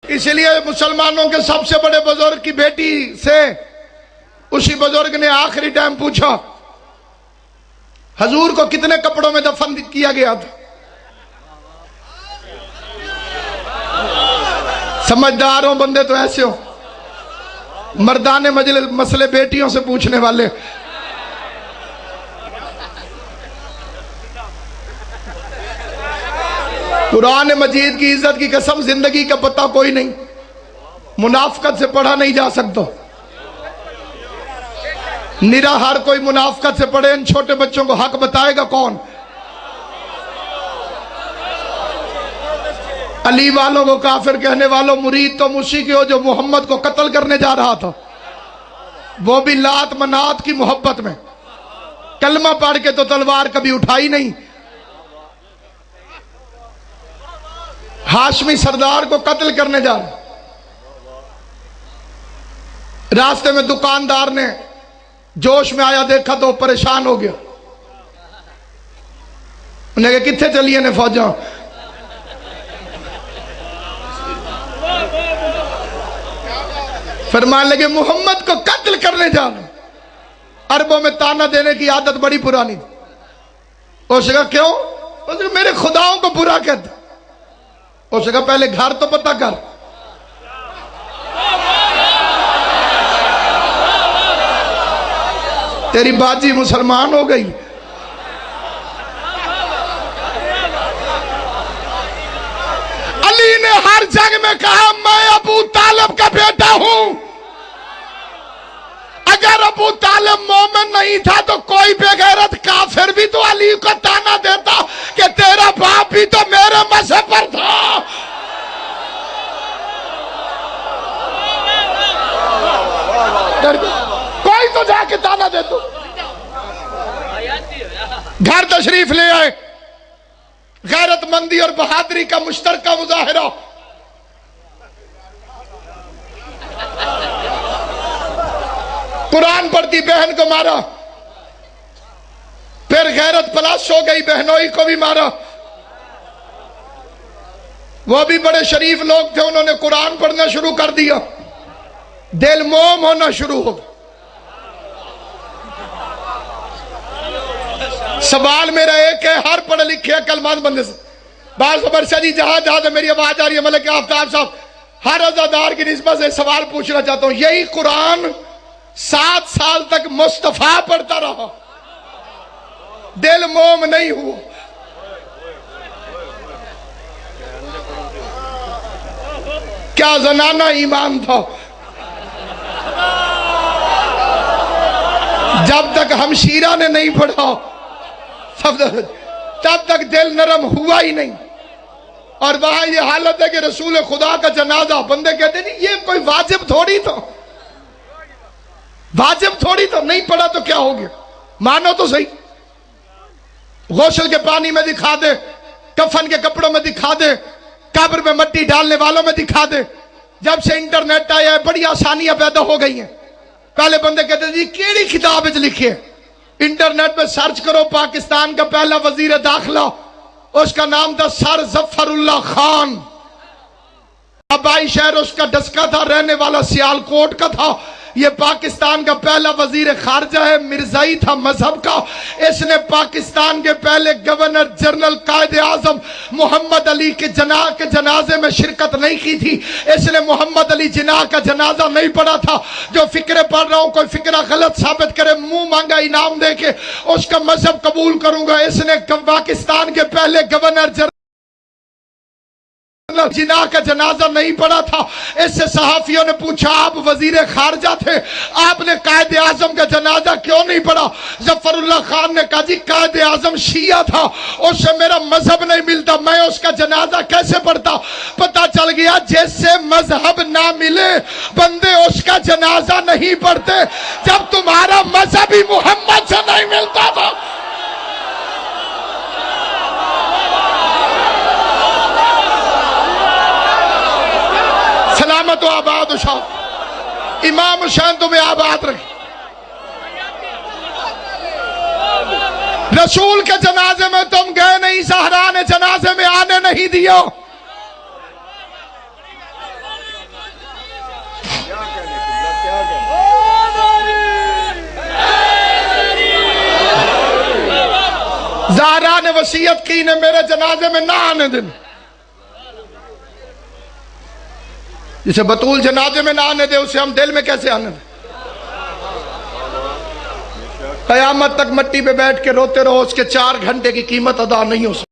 اس لیے مسلمانوں کے سب سے بڑے بزرگ کی بیٹی سے اسی بزرگ نے آخری ٹائم پوچھا حضور کو کتنے کپڑوں میں دفن کیا گیا تھا؟ سمجھدار ہو بندے تو ایسے ہو، مردان مجلس مسئلے بیٹیوں سے پوچھنے والے۔ قرآن مجید کی عزت کی قسم زندگی کا پتہ کوئی نہیں، منافقت سے پڑھا نہیں جا سکتا۔ نرا ہر کوئی منافقت سے پڑھے، ان چھوٹے بچوں کو حق بتائے گا کون؟ علی والوں کو کافر کہنے والوں، مرید تو اسی کے ہو جو محمد کو قتل کرنے جا رہا تھا، وہ بھی لات منات کی محبت میں، کلمہ پڑھ کے تو تلوار کبھی اٹھائی نہیں۔ ہاشمی سردار کو قتل کرنے جا رہا، راستے میں دکاندار نے جوش میں آیا، دیکھا تو پریشان ہو گیا، انہیں کہا کتنے چلیے نے فوجاں؟ فرمانے لگے محمد کو قتل کرنے جا رہا۔ عربوں میں تانا دینے کی عادت بڑی پرانی تھی۔ اس نے کہا کیوں؟ اس نے کہا میرے خداؤں کو برا کہتا۔ اس نے کہا پہلے گھر تو پتہ کر۔ تیری باجی مسلمان ہو گئی۔ علی نے ہر جنگ میں کہا میں ابو طالب کا بیٹا ہوں، اگر ابو طالب مومن نہیں تھا تو کوئی بے غیرت کافر بھی تو علی کو تانا دیتا کہ تیرا باپ بھی تو میرے مذہب پر تھا۔ کوئی تو جا کے تانا دے تو۔ گھر تشریف لے آئے، غیرت مندی اور بہادری کا مشترکہ مظاہرہ۔ قرآن پڑھتی بہن کو مارا، پھر غیرت پلاس ہو گئی، بہنوئی کو بھی مارا۔ وہ بھی بڑے شریف لوگ تھے، انہوں نے قرآن پڑھنا شروع کر دیا، دل موم ہونا شروع ہو۔ سوال میرا ایک ہے، ہر پڑھے لکھے عقل مند بندے سے، بعض خبر شدید جہاں سے میری آواز آ رہی ہے، ملک آفتاب صاحب، ہر عزادار کی نسبت سے سوال پوچھنا چاہتا ہوں، یہی قرآن 7 سال تک مصطفیٰ پڑھتا رہا، دل موم نہیں ہوا، کیا زنانہ ایمان تھا؟ جب تک ہمشیرہ نے نہیں پڑھا تب تک دل نرم ہوا ہی نہیں۔ اور وہاں یہ حالت ہے کہ رسول خدا کا جنازہ، بندے کہتے نہیں یہ کوئی واجب تھوڑی تھا، واجب تھوڑی تھا، نہیں پڑھا تو کیا ہو گیا، مانو تو صحیح، غسل کے پانی میں دکھا دے، کفن کے کپڑوں میں دکھا دے، قبر میں مٹی ڈالنے والوں میں دکھا دے۔ جب سے انٹرنیٹ آیا ہے بڑی آسانیاں پیدا ہو گئی ہیں۔ پہلے بندے کہتے ہیں جی کیڑی کتاب وچ لکھے، انٹرنیٹ پہ سرچ کرو، پاکستان کا پہلا وزیر داخلہ، اس کا نام تھا سر ظفر اللہ خان، آبائی شہر اس کا ڈسکا تھا، رہنے والا سیالکوٹ کا تھا۔ یہ پاکستان کا پہلا وزیر خارجہ ہے، مرزائی تھا مذہب کا۔ اس نے پاکستان کے پہلے گورنر جنرل قائد اعظم محمد علی کے جنازے میں شرکت نہیں کی تھی۔ اس نے محمد علی جناح کا جنازہ نہیں پڑھا تھا۔ جو فکرے پڑھ رہا ہوں کوئی فکرہ غلط ثابت کرے، منہ مانگا انعام دے کے اس کا مذہب قبول کروں گا۔ اس نے پاکستان کے پہلے گورنر جنرل جناح کا جنازہ نہیں پڑھا تھا۔ اس سے صحافیوں نے پوچھا آپ وزیر خارجہ تھے، آپ نے قائد اعظم کا جنازہ کیوں نہیں پڑھا؟ ظفر اللہ خان نے کہا جی قائد اعظم شیعہ تھا، اس سے میرا مذہب نہیں ملتا، میں اس کا جنازہ کیسے پڑھتا؟ پتہ چل گیا جس سے مذہب نہ ملے بندے اس کا جنازہ نہیں پڑھتے۔ جب تمہارا مذہب ہی محمد سے نہیں ملتا تھا، سلامت و آباد شاہ امام حسین تمہیں آباد رکھے۔ رسول کے جنازے میں تم گئے نہیں، زہرا نے جنازے میں آنے نہیں دیا۔ اللہ نے وصیت کی نے میرے جنازے میں نہ آنے دیں. جسے بطول جنازے میں نہ آنے دے اسے ہم دل میں کیسے آنے دیں؟ قیامت تک مٹی پہ بیٹھ کے روتے رہو، اس کے 4 گھنٹے کی قیمت ادا نہیں ہو سکتی.